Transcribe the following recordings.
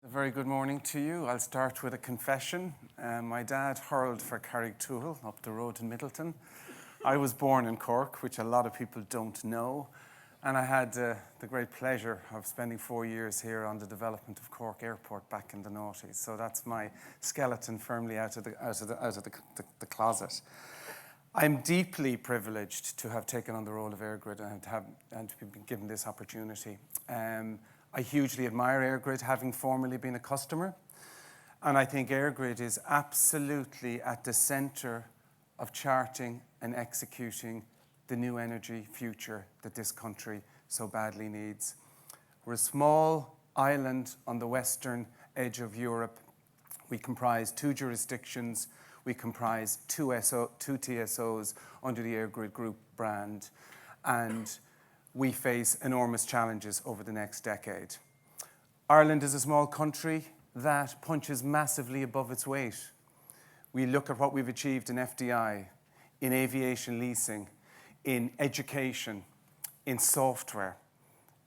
A very good morning to you. I'll start with a confession. My dad hurled for Carrigtwohill up the road in Middleton. I was born in Cork, which a lot of people don't know, and I had the great pleasure of spending 4 years here on the development of Cork Airport back in the noughties. So that's my skeleton firmly out of the closet. I'm deeply privileged to have taken on the role of EirGrid and to be given this opportunity. I hugely admire EirGrid, having formerly been a customer, and I think EirGrid is absolutely at the centre of charting and executing the new energy future that this country so badly needs. We're a small island on the western edge of Europe. We comprise 2 jurisdictions. We comprise 2 TSOs under the EirGrid Group brand, and we face enormous challenges over the next decade. Ireland is a small country that punches massively above its weight. We look at what we've achieved in FDI, in aviation leasing, in education, in software,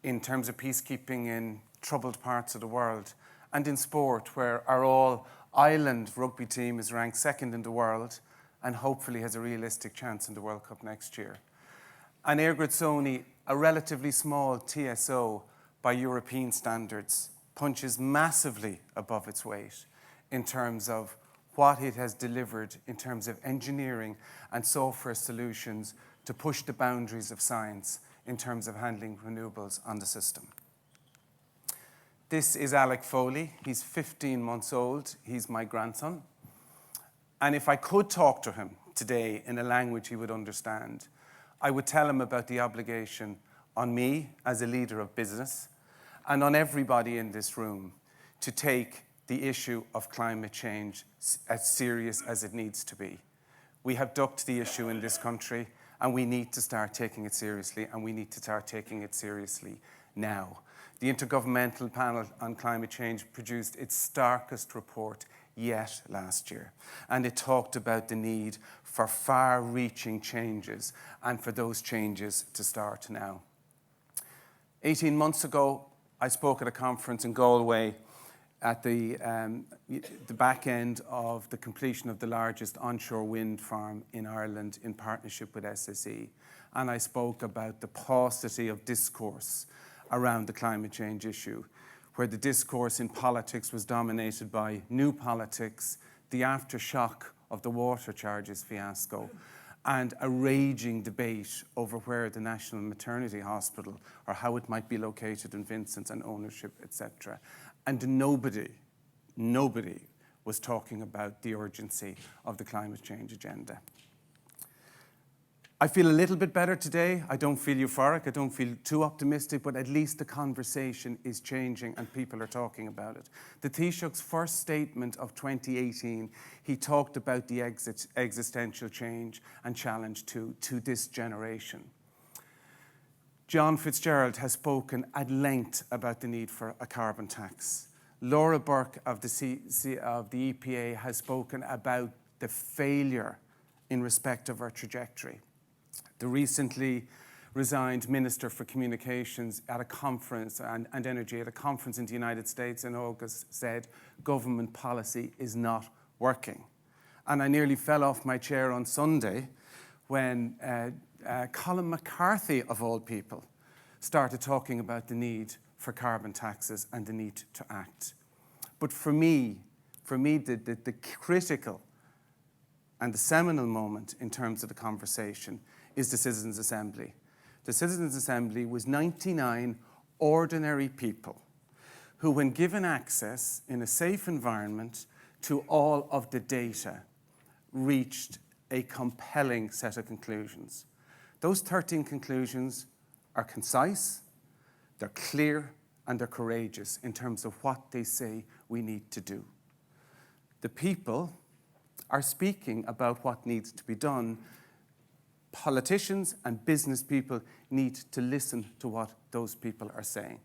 in terms of peacekeeping in troubled parts of the world, and in sport, where our all-Ireland rugby team is ranked 2nd in the world and hopefully has a realistic chance in the World Cup next year. And EirGrid only a relatively small TSO by European standards, punches massively above its weight in terms of what it has delivered in terms of engineering and software solutions to push the boundaries of science in terms of handling renewables on the system. This is Mark Foley. He's 15 months old. He's my grandson. And if I could talk to him today in a language he would understand, I would tell him about the obligation on me as a leader of business and on everybody in this room to take the issue of climate change as serious as it needs to be. We have ducked the issue in this country, and we need to start taking it seriously, and we need to start taking it seriously now. The Intergovernmental Panel on Climate Change produced its starkest report yet last year, and it talked about the need for far-reaching changes and for those changes to start now. 18 months ago, I spoke at a conference in Galway at the back end of the completion of the largest onshore wind farm in Ireland in partnership with SSE, and I spoke about the paucity of discourse around the climate change issue, where the discourse in politics was dominated by new politics, the aftershock of the water charges fiasco, and a raging debate over where the National Maternity Hospital or how it might be located in Vincent's and ownership, etc. And nobody was talking about the urgency of the climate change agenda. I feel a little bit better today. I don't feel euphoric. I don't feel too optimistic, but at least the conversation is changing and people are talking about it. The Taoiseach's first statement of 2018, he talked about the existential change and challenge to this generation. John Fitzgerald has spoken at length about the need for a carbon tax. Laura Burke of the EPA has spoken about the failure in respect of our trajectory. The recently resigned Minister for Communications at a conference and Energy at a conference in the United States in August said government policy is not working. And I nearly fell off my chair on Sunday when Colin McCarthy, of all people, started talking about the need for carbon taxes and the need to act. But for me, the critical and the seminal moment in terms of the conversation is the Citizens' Assembly. The Citizens' Assembly was 99 ordinary people who, when given access in a safe environment to all of the data, reached a compelling set of conclusions. Those 13 conclusions are concise, they're clear, and they're courageous in terms of what they say we need to do. The people are speaking about what needs to be done. Politicians and business people need to listen to what those people are saying.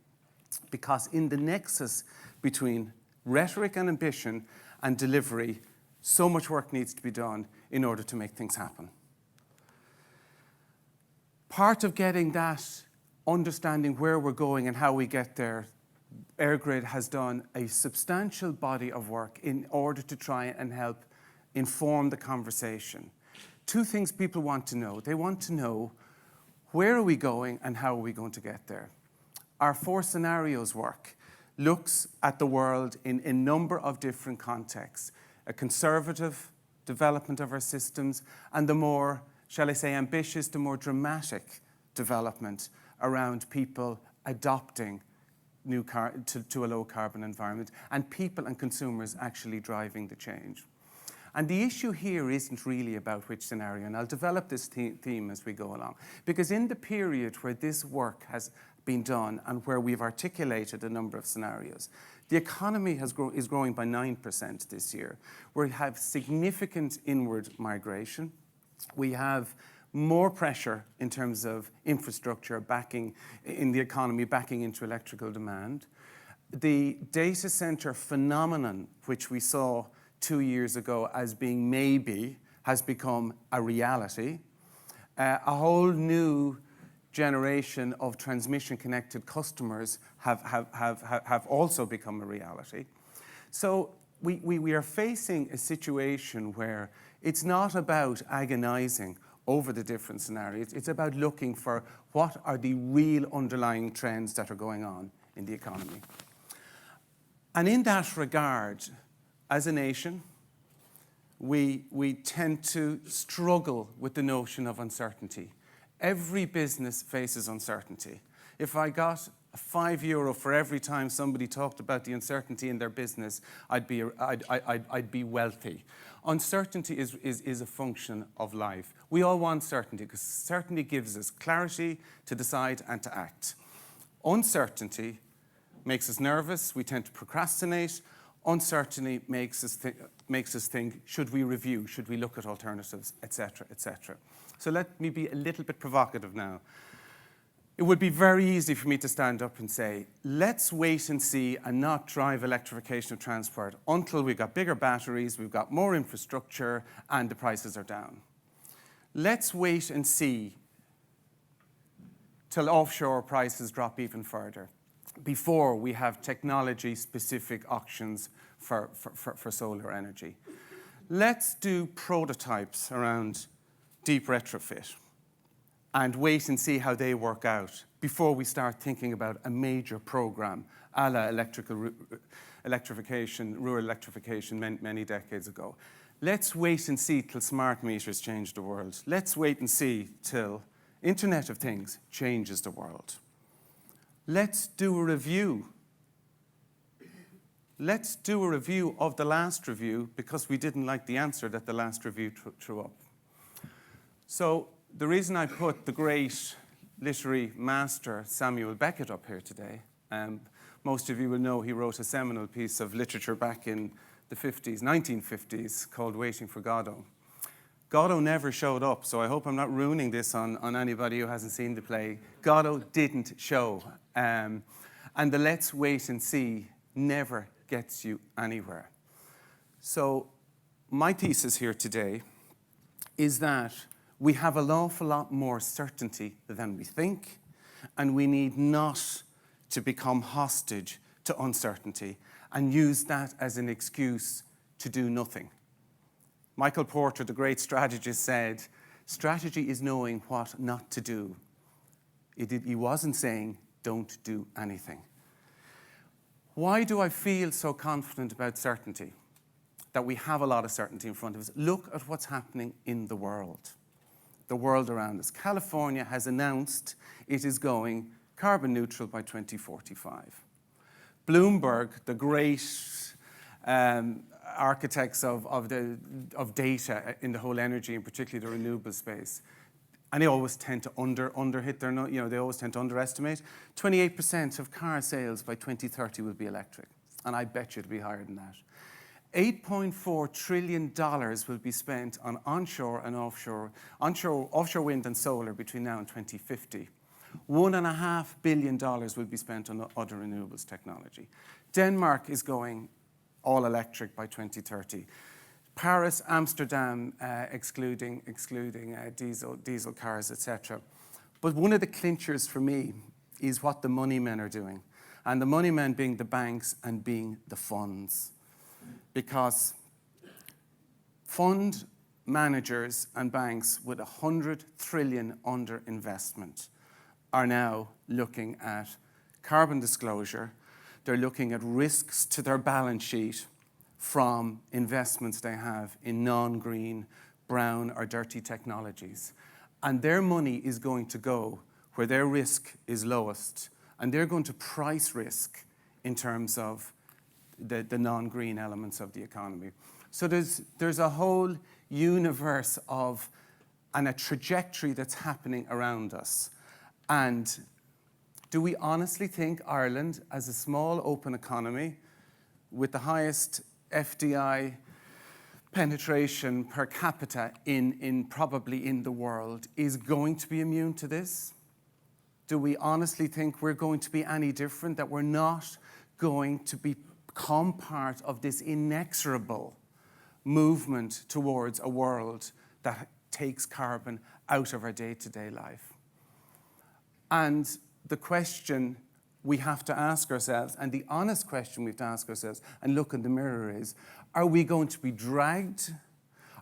Because in the nexus between rhetoric and ambition and delivery, so much work needs to be done in order to make things happen. Part of getting that understanding where we're going and how we get there EirGrid has done a substantial body of work in order to try and help inform the conversation. Two things people want to know. They want to know, where are we going and how are we going to get there? Our 4 scenarios work looks at the world in a number of different contexts. A conservative development of our systems, and the more, shall I say, ambitious, the more dramatic development around people adopting to a low carbon environment, and people and consumers actually driving the change. And the issue here isn't really about which scenario, and I'll develop this theme as we go along. Because in the period where this work has been done and where we've articulated a number of scenarios, the economy is growing by 9% this year. We have significant inward migration. We have more pressure in terms of infrastructure backing in the economy, backing into electrical demand. The data center phenomenon, which we saw 2 years ago as being maybe, has become a reality. A whole new generation of transmission-connected customers have also become a reality. So we are facing a situation where it's not about agonizing over the different scenarios. It's about looking for what are the real underlying trends that are going on in the economy. And in that regard, as a nation, we tend to struggle with the notion of uncertainty. Every business faces uncertainty. If I got €5 for every time somebody talked about the uncertainty in their business, I'd be wealthy. Uncertainty is a function of life. We all want certainty because certainty gives us clarity to decide and to act. Uncertainty makes us nervous. We tend to procrastinate. Uncertainty makes us think, should we review? Should we look at alternatives, etc., etc. So let me be a little bit provocative now. It would be very easy for me to stand up and say, let's wait and see and not drive electrification of transport until we've got bigger batteries, we've got more infrastructure, and the prices are down. Let's wait and see till offshore prices drop even further before we have technology-specific auctions for solar energy. Let's do prototypes around deep retrofit and wait and see how they work out before we start thinking about a major program a la electrification, rural electrification many decades ago. Let's wait and see till smart meters change the world. Let's wait and see till Internet of Things changes the world. Let's do a review. Let's do a review of the last review because we didn't like the answer that the last review threw up. So the reason I put the great literary master Samuel Beckett up here today, most of you will know he wrote a seminal piece of literature back in the 1950s, called Waiting for Godot. Godot never showed up, so I hope I'm not ruining this on anybody who hasn't seen the play. Godot didn't show. And the let's wait and see never gets you anywhere. So my thesis here today is that we have an awful lot more certainty than we think, and we need not to become hostage to uncertainty and use that as an excuse to do nothing. Michael Porter, the great strategist, said, strategy is knowing what not to do. He wasn't saying, don't do anything. Why do I feel so confident about certainty? That we have a lot of certainty in front of us. Look at what's happening in the world around us. California has announced it is going carbon neutral by 2045. Bloomberg, the great architects of data in the whole energy, and particularly the renewable space, and they always tend to underhit their, they always tend to underestimate. 28% of car sales by 2030 will be electric, and I bet you it'll be higher than that. $8.4 trillion will be spent on onshore and offshore wind and solar between now and 2050. $1.5 billion will be spent on other renewables technology. Denmark is going all electric by 2030. Paris, Amsterdam, excluding diesel cars, etc. But one of the clinchers for me is what the money men are doing. and the money men being the banks and being the funds. Because fund managers and banks with 100 trillion under investment are now looking at carbon disclosure. They're looking at risks to their balance sheet from investments they have in non-green, brown or dirty technologies. And their money is going to go where their risk is lowest, and they're going to price risk in terms of the non-green elements of the economy. So there's a whole universe of, and a trajectory that's happening around us. And do we honestly think Ireland, as a small open economy with the highest FDI penetration per capita probably in the world, is going to be immune to this? Do we honestly think we're going to be any different, that we're not going to become part of this inexorable movement towards a world that takes carbon out of our day-to-day life? And the question we have to ask ourselves, and the honest question we have to ask ourselves and look in the mirror is, are we going to be dragged,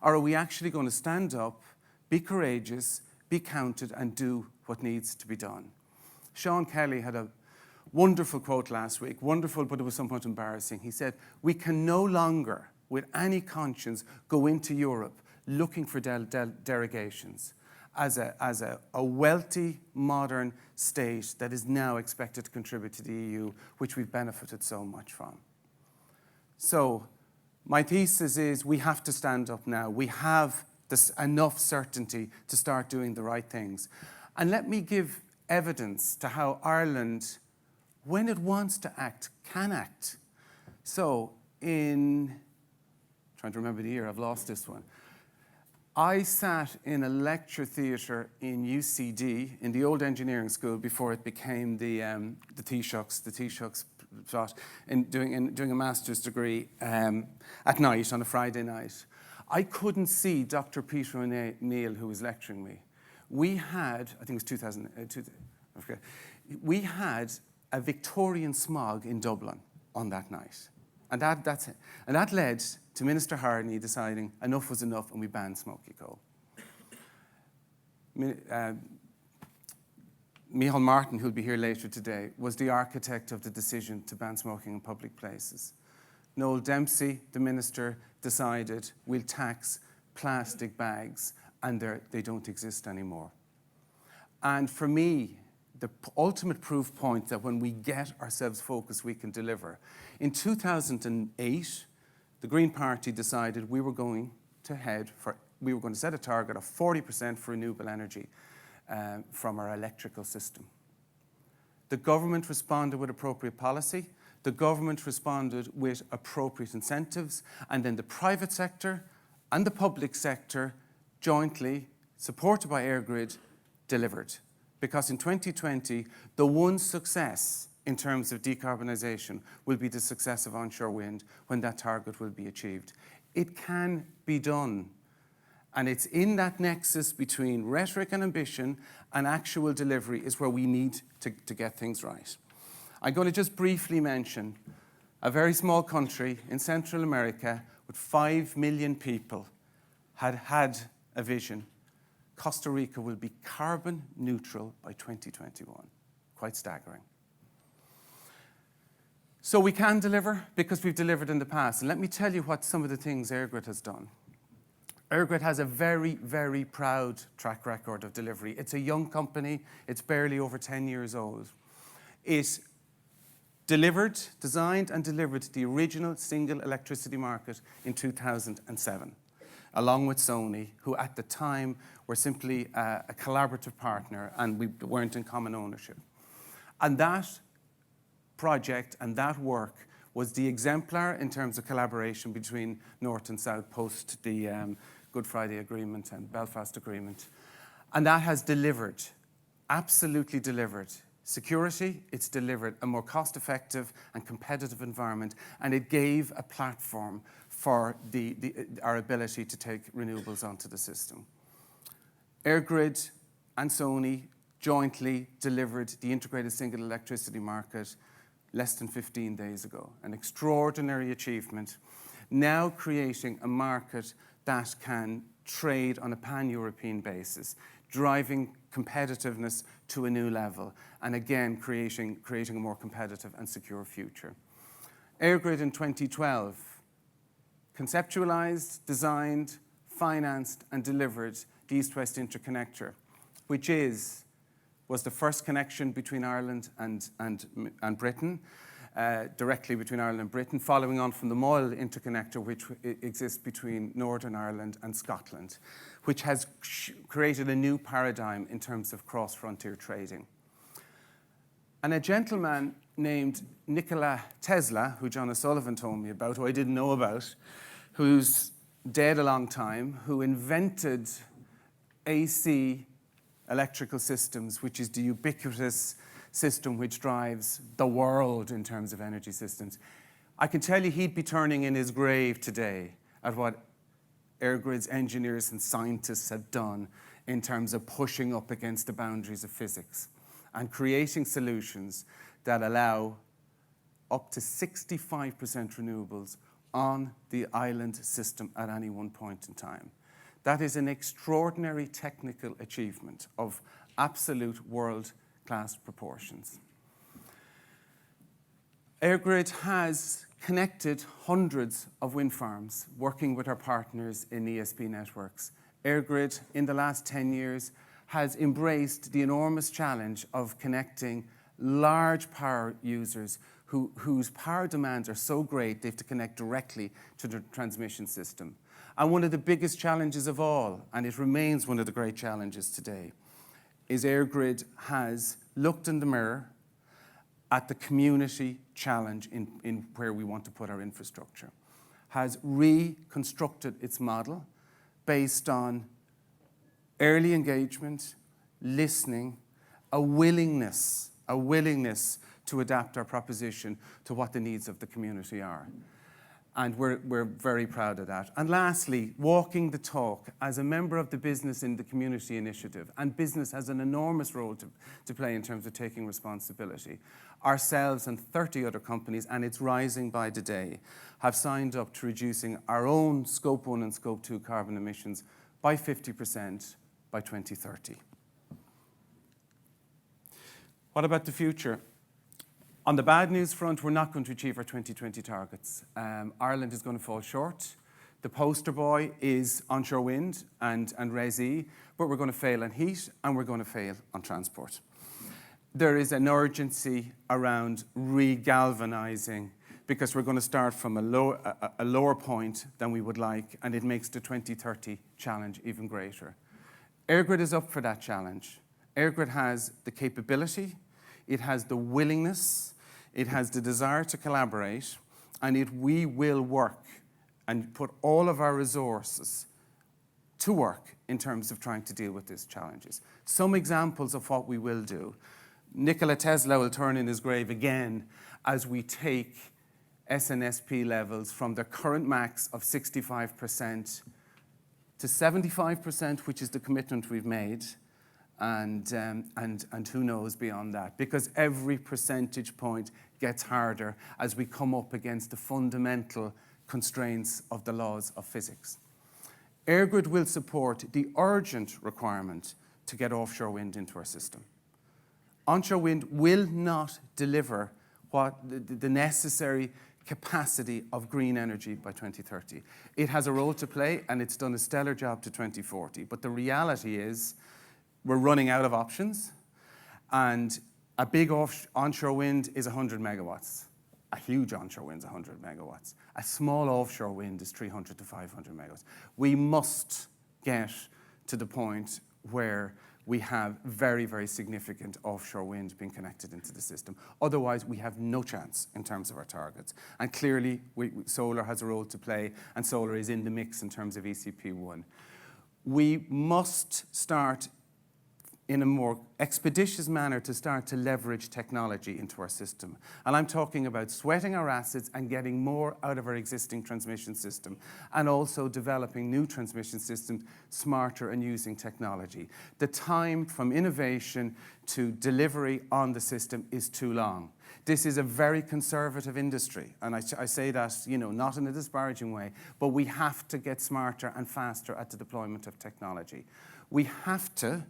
or are we actually going to stand up, be courageous, be counted, and do what needs to be done? Sean Kelly had a wonderful quote last week, wonderful, but it was somewhat embarrassing. He said, we can no longer, with any conscience, go into Europe looking for derogations as a wealthy, modern state that is now expected to contribute to the EU, which we've benefited so much from. So my thesis is we have to stand up now. We have enough certainty to start doing the right things. And let me give evidence to how Ireland, when it wants to act, can act. So trying to remember the year, I've lost this one. I sat in a lecture theatre in UCD, in the old engineering school, before it became the Taoiseach's plot, doing a master's degree at night, on a Friday night. I couldn't see Dr. Peter O'Neill, who was lecturing me. We had, I think it was 2000, okay, we had a Victorian smog in Dublin on that night. And that led to Minister Harney deciding enough was enough, and we banned smoky coal. Micheál Martin, who'll be here later today, was the architect of the decision to ban smoking in public places. Noel Dempsey, the minister, decided we'll tax plastic bags, and they don't exist anymore. And for me, the ultimate proof point that when we get ourselves focused, we can deliver. In 2008, the Green Party decided we were going to set a target of 40% for renewable energy from our electrical system. The government responded with appropriate policy. The government responded with appropriate incentives, and then the private sector and the public sector jointly, supported by EirGrid, delivered. Because in 2020, the one success in terms of decarbonisation will be the success of onshore wind when that target will be achieved. It can be done. And it's in that nexus between rhetoric and ambition and actual delivery is where we need to get things right. I'm going to just briefly mention a very small country in Central America with 5 million people had a vision. Costa Rica will be carbon neutral by 2021. Quite staggering. So we can deliver because we've delivered in the past. And let me tell you what some of the things EirGrid has done. EirGrid has a very, very proud track record of delivery. It's a young company. It's barely over 10 years old. It designed and delivered the original single electricity market in 2007, along with Sony, who at the time were simply a collaborative partner, and we weren't in common ownership. And that project and that work was the exemplar in terms of collaboration between North and South post the Good Friday Agreement and Belfast Agreement. And that has delivered, absolutely delivered, security. It's delivered a more cost-effective and competitive environment, and it gave a platform for our ability to take renewables onto the system. EirGrid and Sony jointly delivered the integrated single electricity market less than 15 days ago. An extraordinary achievement, now creating a market that can trade on a pan-European basis, driving competitiveness to a new level, and again, creating a more competitive and secure future. EirGrid in 2012 conceptualized, designed, financed, and delivered the East-West Interconnector, which was the first connection between Ireland and Britain, directly between Ireland and Britain, following on from the Moyle Interconnector, which exists between Northern Ireland and Scotland, which has created a new paradigm in terms of cross-frontier trading. And a gentleman named Nikola Tesla, who John O'Sullivan told me about, who I didn't know about, who's dead a long time, who invented AC electrical systems, which is the ubiquitous system which drives the world in terms of energy systems. I can tell you he'd be turning in his grave today at what EirGrid's engineers and scientists have done in terms of pushing up against the boundaries of physics and creating solutions that allow up to 65% renewables on the island system at any one point in time. That is an extraordinary technical achievement of absolute world-class proportions. EirGrid has connected hundreds of wind farms, working with our partners in ESP networks. EirGrid, in the last 10 years, has embraced the enormous challenge of connecting large power users whose power demands are so great they have to connect directly to the transmission system. And one of the biggest challenges of all, and it remains one of the great challenges today, is EirGrid has looked in the mirror at the community challenge in where we want to put our infrastructure, has reconstructed its model based on early engagement, listening, a willingness to adapt our proposition to what the needs of the community are. And we're very proud of that. And lastly, walking the talk as a member of the Business in the Community initiative, and business has an enormous role to play in terms of taking responsibility. Ourselves and 30 other companies, and it's rising by the day, have signed up to reducing our own Scope 1 and Scope 2 carbon emissions by 50% by 2030. What about the future? On the bad news front, we're not going to achieve our 2020 targets. Ireland is going to fall short. The poster boy is onshore wind and RES-E, but we're going to fail on heat and we're going to fail on transport. There is an urgency around re-galvanizing because we're going to start from a lower point than we would like, and it makes the 2030 challenge even greater. EirGrid is up for that challenge. EirGrid has the capability, it has the willingness, it has the desire to collaborate, and we will work and put all of our resources to work in terms of trying to deal with these challenges. Some examples of what we will do. Nikola Tesla will turn in his grave again as we take SNSP levels from the current max of 65% to 75%, which is the commitment we've made, and who knows beyond that, because every percentage point gets harder as we come up against the fundamental constraints of the laws of physics. EirGrid will support the urgent requirement to get offshore wind into our system. Onshore wind will not deliver what the necessary capacity of green energy by 2030. It has a role to play, and it's done a stellar job to 2040. But the reality is we're running out of options, and a big onshore wind is 100 megawatts. A huge onshore wind is 100 megawatts. A small offshore wind is 300 to 500 megawatts. We must get to the point where we have very, very significant offshore wind being connected into the system. Otherwise, we have no chance in terms of our targets. And clearly, solar has a role to play, and solar is in the mix in terms of ECP1. We must start in a more expeditious manner to start to leverage technology into our system. And I'm talking about sweating our assets and getting more out of our existing transmission system, and also developing new transmission systems smarter and using technology. The time from innovation to delivery on the system is too long. This is a very conservative industry, and I say that, not in a disparaging way, but we have to get smarter and faster at the deployment of technology. We have to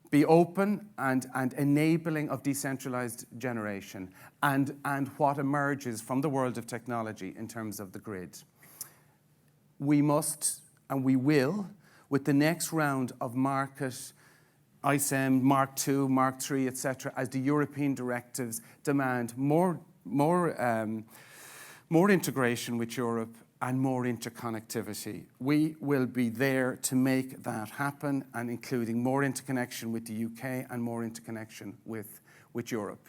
be open and enabling of decentralized generation and what emerges from the world of technology in terms of the grid. We must, and we will, with the next round of market ISM, Mark II, Mark III, etc., as the European directives demand more integration with Europe and more interconnectivity. We will be there to make that happen, and including more interconnection with the UK and more interconnection with Europe.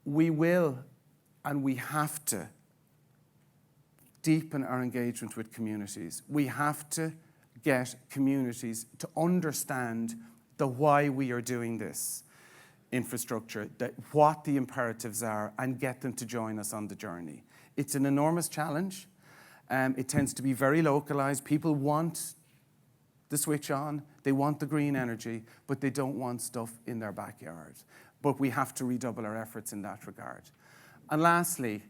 We will, and we have to, deepen our engagement with communities. We have to get communities to understand the why we are doing this infrastructure, what the imperatives are, and get them to join us on the journey. It's an enormous challenge. It tends to be very localized. People want the switch on, they want the green energy, but they don't want stuff in their backyard. But we have to redouble our efforts in that regard. And lastly,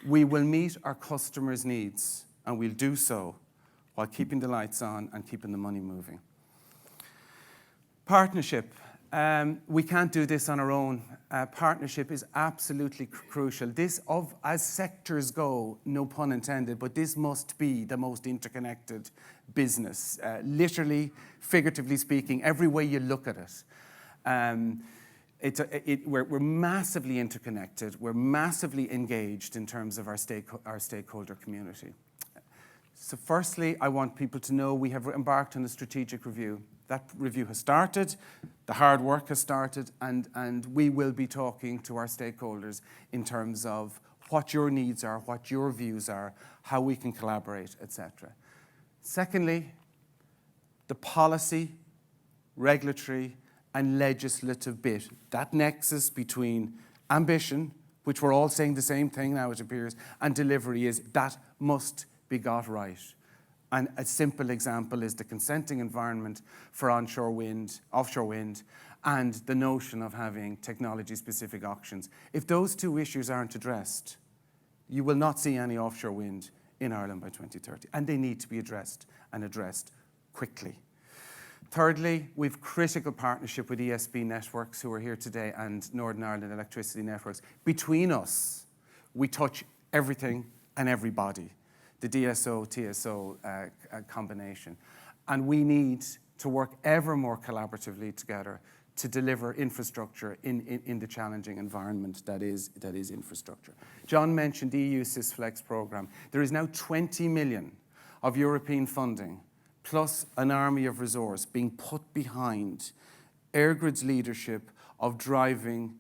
we will meet our customers' needs, and we'll do so while keeping the lights on and keeping the money moving. Partnership. We can't do this on our own. Partnership is absolutely crucial. As sectors go, no pun intended, but this must be the most interconnected business, literally, figuratively speaking, every way you look at it. We're massively interconnected. We're massively engaged in terms of our stakeholder community. So firstly, I want people to know we have embarked on a strategic review. That review has started, the hard work has started, and we will be talking to our stakeholders in terms of what your needs are, what your views are, how we can collaborate, etc. Secondly, the policy, regulatory, and legislative bit, that nexus between ambition, which we're all saying the same thing now it appears, and delivery that must be got right. And a simple example is the consenting environment for offshore wind, and the notion of having technology-specific auctions. If those two issues aren't addressed, you will not see any offshore wind in Ireland by 2030, and they need to be addressed, and addressed quickly. Thirdly, we've critical partnership with ESB Networks, who are here today, and Northern Ireland Electricity Networks. Between us, we touch everything and everybody. The DSO-TSO combination. And we need to work ever more collaboratively together to deliver infrastructure in the challenging environment that is infrastructure. John mentioned the EU SysFlex programme. There is now 20 million of European funding, plus an army of resource being put behind EirGrid's leadership of driving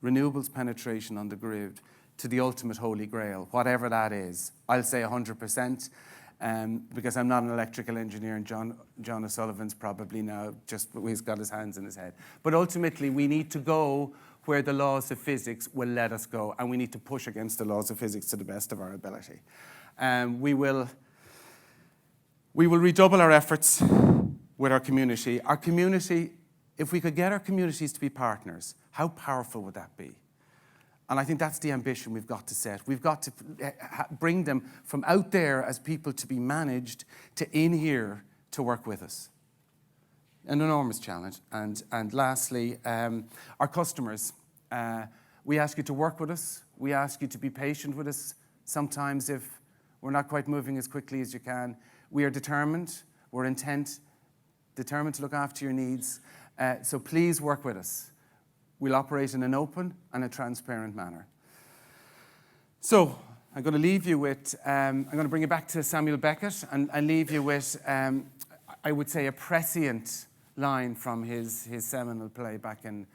renewables penetration on the grid to the ultimate holy grail, whatever that is. I'll say 100%, because I'm not an electrical engineer, and John O'Sullivan's probably now he's got his hands in his head. But ultimately, we need to go where the laws of physics will let us go, and we need to push against the laws of physics to the best of our ability. We will redouble our efforts with our community. Our community, if we could get our communities to be partners, how powerful would that be? And I think that's the ambition we've got to set. We've got to bring them from out there as people to be managed to in here to work with us. An enormous challenge. And lastly, our customers. We ask you to work with us. We ask you to be patient with us. Sometimes if we're not quite moving as quickly as you can, we are determined, we're determined to look after your needs. So please work with us. We'll operate in an open and a transparent manner. So I'm going to leave you with, I'm going to bring you back to Samuel Beckett and leave you with, I would say, a prescient line from his seminal play back in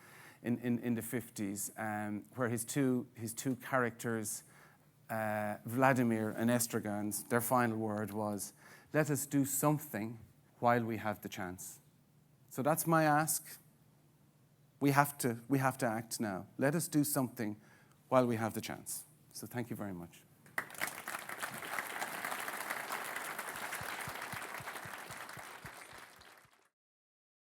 the 50s, where his two characters, Vladimir and Estragan's, their final word was, "Let us do something while we have the chance." So that's my ask. We have to act now. Let us do something while we have the chance. So thank you very much.